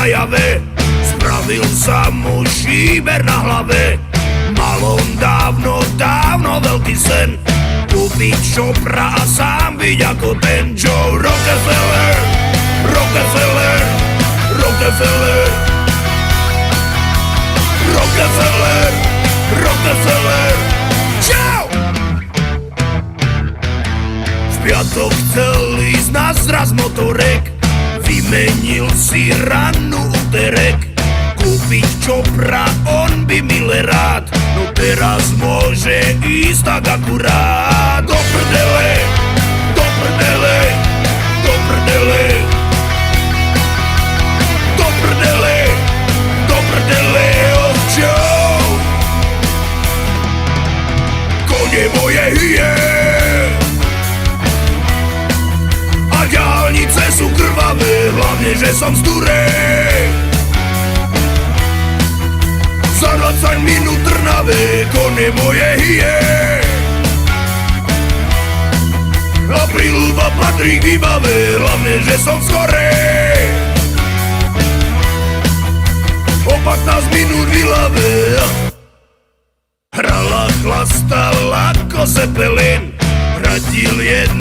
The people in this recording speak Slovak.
na jave, spravil sa mu šíber na hlave. Mal on dávno, dávno veľký sen, kúpiť čopra a sám byť ako ten Joe Rockefeller. Rockefeller, Rockefeller, Rockefeller, Rockefeller. Čau! V piatok chcel ísť na zraz motorek, vymenil si rannú úterek, kúpiť čopra on by mile rád, no teraz môže ísť tak akurát. Do prdele, do prdele, do prdele, do prdele, do prdele, oh Joe. Kone moje hyje a diaľnice sú krvavé, hlavne že som z Durej. Za 20 minút Trnave, kone moje hyje a príľuba patrí k výbave, hlavne že som skorej. O 15 minút v Ilave hrala, chlastala ako Zeppelin, radil jedno